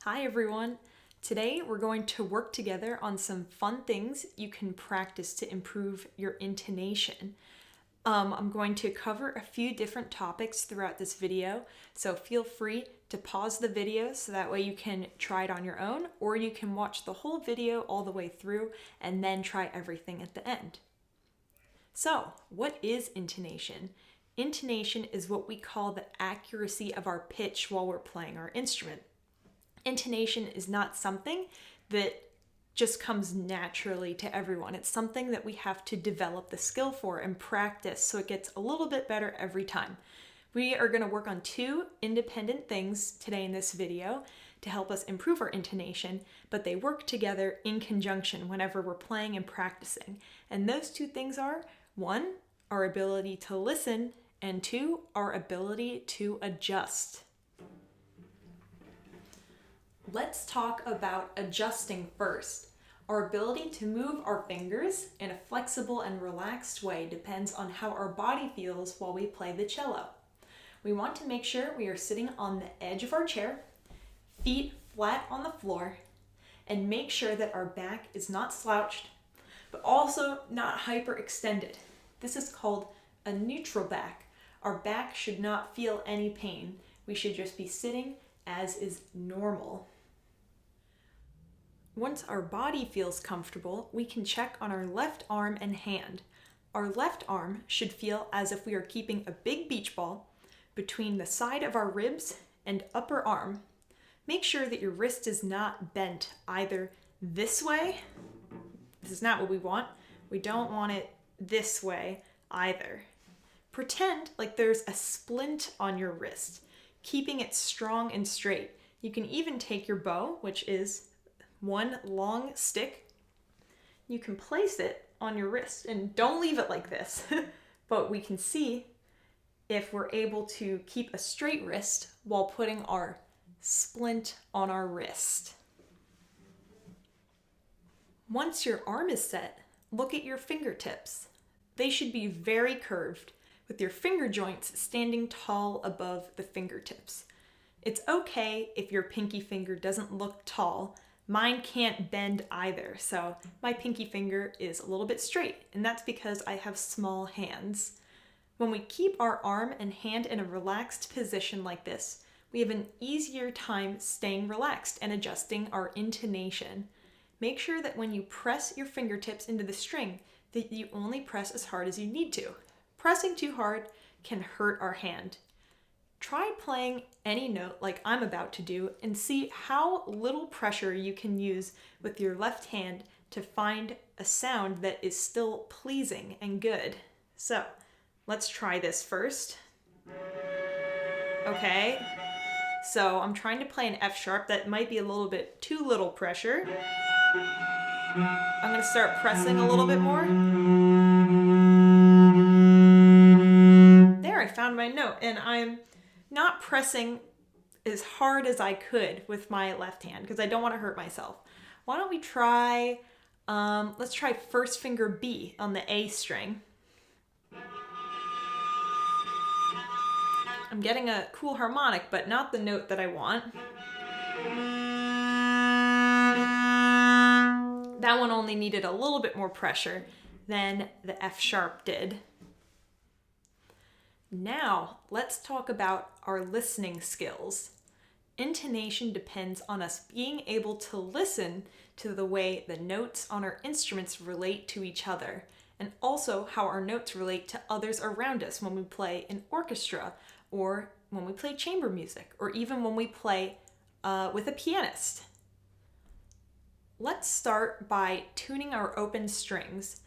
Hi everyone! Today we're going to work together on some fun things you can practice to improve your intonation. I'm going to cover a few different topics throughout this video, so feel free to pause the video so that way you can try it on your own, or you can watch the whole video all the way through and then try everything at the end. So, what is intonation? Intonation is what we call the accuracy of our pitch while we're playing our instrument. Intonation is not something that just comes naturally to everyone. It's something that we have to develop the skill for and practice so it gets a little bit better every time. We are going to work on two independent things today in this video to help us improve our intonation, but they work together in conjunction whenever we're playing and practicing. And those two things are, one, our ability to listen, and two, our ability to adjust. Let's talk about adjusting first. Our ability to move our fingers in a flexible and relaxed way depends on how our body feels while we play the cello. We want to make sure we are sitting on the edge of our chair, feet flat on the floor, and make sure that our back is not slouched, but also not hyperextended. This is called a neutral back. Our back should not feel any pain. We should just be sitting as is normal. Once our body feels comfortable, we can check on our left arm and hand. Our left arm should feel as if we are keeping a big beach ball between the side of our ribs and upper arm. Make sure that your wrist is not bent either this way. This is not what we want. We don't want it this way either. Pretend like there's a splint on your wrist, keeping it strong and straight. You can even take your bow, which is one long stick. You can place it on your wrist and don't leave it like this, but we can see if we're able to keep a straight wrist while putting our splint on our wrist. Once your arm is set, look at your fingertips. They should be very curved, with your finger joints standing tall above the fingertips. It's okay if your pinky finger doesn't look tall. Mine can't bend either, so my pinky finger is a little bit straight, and that's because I have small hands. When we keep our arm and hand in a relaxed position like this, we have an easier time staying relaxed and adjusting our intonation. Make sure that when you press your fingertips into the string, that you only press as hard as you need to. Pressing too hard can hurt our hand. Try playing any note like I'm about to do and see how little pressure you can use with your left hand to find a sound that is still pleasing and good. So, let's try this first. Okay, so I'm trying to play an F sharp. That might be a little bit too little pressure. I'm going to start pressing a little bit more. There, I found my note, and I'm not pressing as hard as I could with my left hand because I don't want to hurt myself. Why don't we try, let's try first finger B on the A string. I'm getting a cool harmonic, but not the note that I want. That one only needed a little bit more pressure than the F sharp did. Now, let's talk about our listening skills. Intonation depends on us being able to listen to the way the notes on our instruments relate to each other, and also how our notes relate to others around us when we play in orchestra, or when we play chamber music, or even when we play with a pianist. Let's start by tuning our open strings.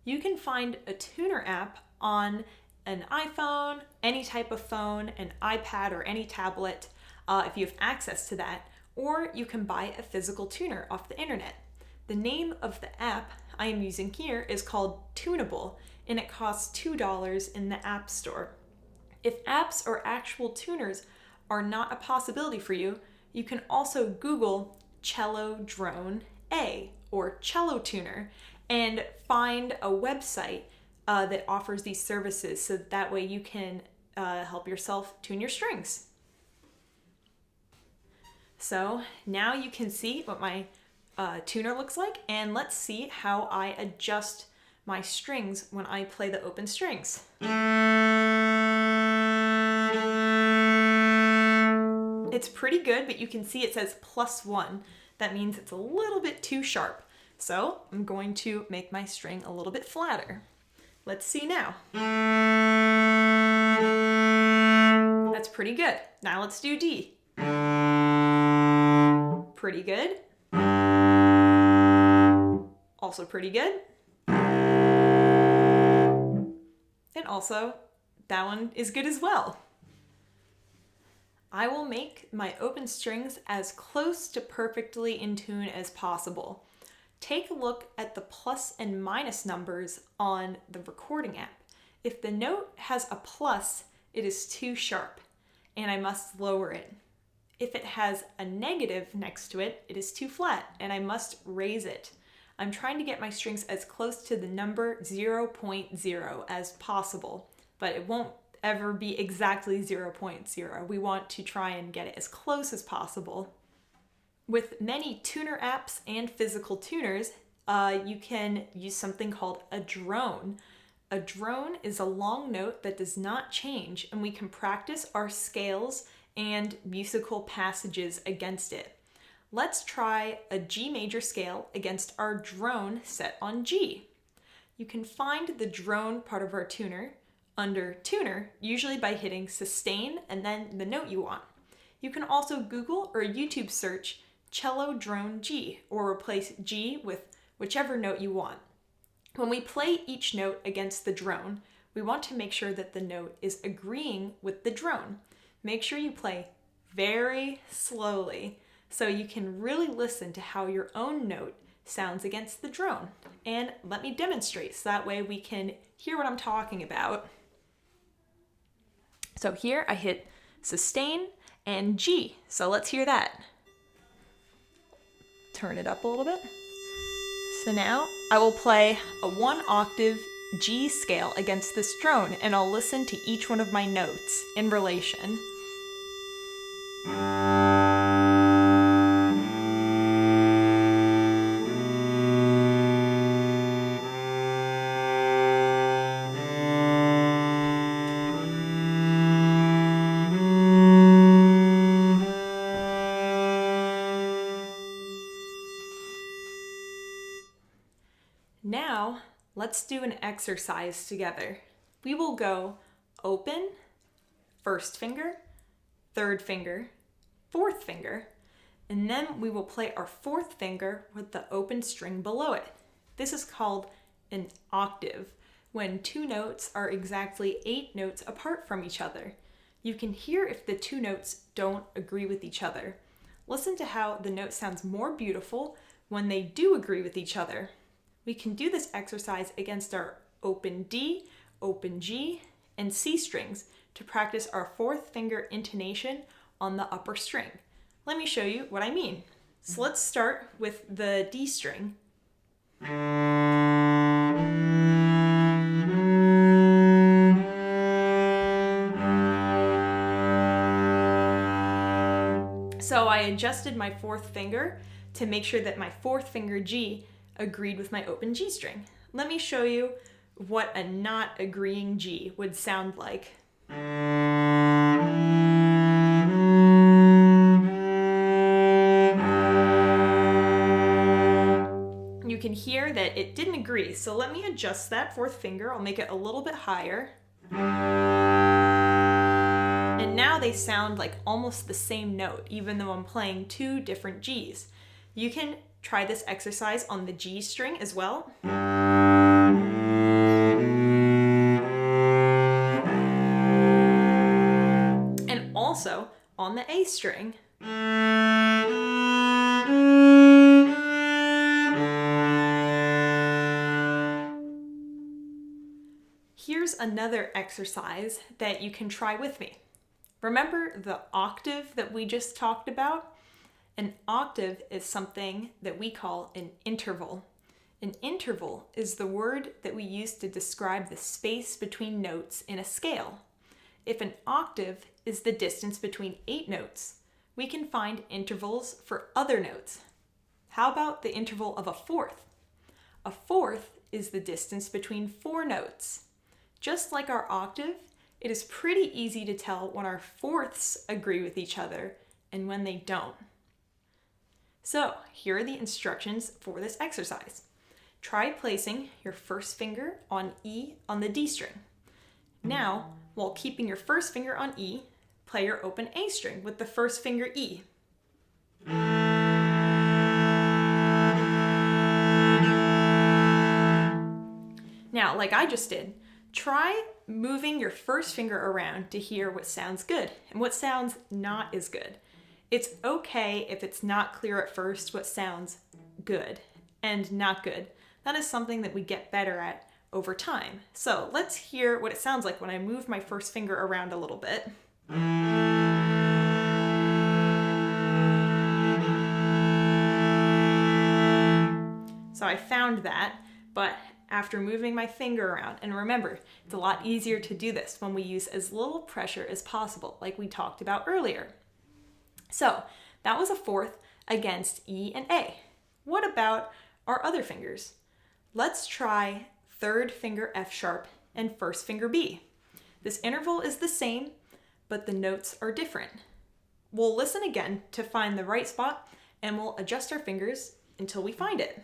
You can find a tuner app on an iPhone, any type of phone, an iPad, or any tablet if you have access to that, or you can buy a physical tuner off the internet. The name of the app I am using here is called Tunable, and it costs $2 in the App Store. If apps or actual tuners are not a possibility for you, you can also Google Cello Drone A or Cello Tuner and find a website that offers these services, so that way you can help yourself tune your strings. So now you can see what my tuner looks like, and let's see how I adjust my strings when I play the open strings. It's pretty good, but you can see it says +1. That means it's a little bit too sharp. So I'm going to make my string a little bit flatter. Let's see now. That's pretty good. Now let's do D. Pretty good. Also pretty good. And also, that one is good as well. I will make my open strings as close to perfectly in tune as possible. Take a look at the plus and minus numbers on the recording app. If the note has a plus, it is too sharp, and I must lower it. If it has a negative next to it, it is too flat, and I must raise it. I'm trying to get my strings as close to the number 0.0 as possible, but it won't ever be exactly 0.0. We want to try and get it as close as possible. With many tuner apps and physical tuners, you can use something called a drone. A drone is a long note that does not change, and we can practice our scales and musical passages against it. Let's try a G major scale against our drone set on G. You can find the drone part of our tuner under tuner, usually by hitting sustain and then the note you want. You can also Google or YouTube search cello drone G or replace G with whichever note you want. When we play each note against the drone, we want to make sure that the note is agreeing with the drone. Make sure you play very slowly so you can really listen to how your own note sounds against the drone. And let me demonstrate so that way we can hear what I'm talking about. So here I hit sustain and G. So let's hear that. Turn it up a little bit. So now I will play a 1 octave G scale against this drone, and I'll listen to each one of my notes in relation. Now, let's do an exercise together. We will go open, first finger, third finger, fourth finger, and then we will play our fourth finger with the open string below it. This is called an octave, when two notes are exactly 8 notes apart from each other. You can hear if the two notes don't agree with each other. Listen to how the note sounds more beautiful when they do agree with each other. We can do this exercise against our open D, open G, and C strings to practice our fourth finger intonation on the upper string. Let me show you what I mean. So let's start with the D string. So I adjusted my fourth finger to make sure that my fourth finger G agreed with my open G string. Let me show you what a not agreeing G would sound like. You can hear that it didn't agree, so let me adjust that fourth finger. I'll make it a little bit higher. And now they sound like almost the same note, even though I'm playing 2 different Gs. You can try this exercise on the G string as well. And also on the A string. Here's another exercise that you can try with me. Remember the octave that we just talked about? An octave is something that we call an interval. An interval is the word that we use to describe the space between notes in a scale. If an octave is the distance between 8 notes, we can find intervals for other notes. How about the interval of a fourth? A fourth is the distance between 4 notes. Just like our octave, it is pretty easy to tell when our fourths agree with each other and when they don't. So here are the instructions for this exercise. Try placing your first finger on E on the D string. Now, while keeping your first finger on E, play your open A string with the first finger E. Now, like I just did, try moving your first finger around to hear what sounds good and what sounds not as good. It's okay if it's not clear at first what sounds good and not good. That is something that we get better at over time. So let's hear what it sounds like when I move my first finger around a little bit. So I found that, but after moving my finger around, and remember, it's a lot easier to do this when we use as little pressure as possible, like we talked about earlier. So that was a fourth against E and A. What about our other fingers? Let's try third finger F sharp and first finger B. This interval is the same, but the notes are different. We'll listen again to find the right spot, and we'll adjust our fingers until we find it.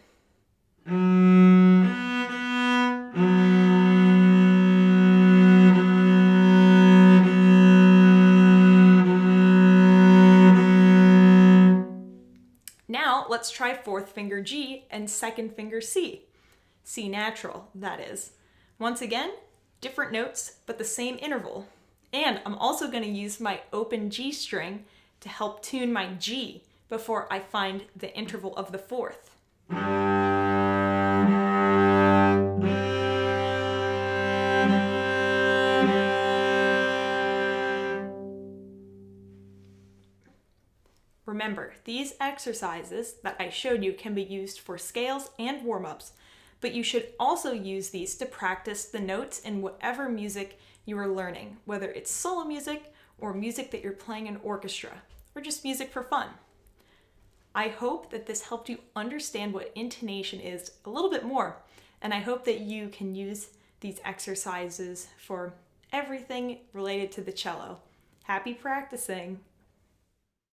Now let's try fourth finger G and second finger C. C natural, that is. Once again, different notes, but the same interval. And I'm also going to use my open G string to help tune my G before I find the interval of the fourth. Remember, these exercises that I showed you can be used for scales and warm-ups, but you should also use these to practice the notes in whatever music you are learning, whether it's solo music or music that you're playing in orchestra, or just music for fun. I hope that this helped you understand what intonation is a little bit more, and I hope that you can use these exercises for everything related to the cello. Happy practicing!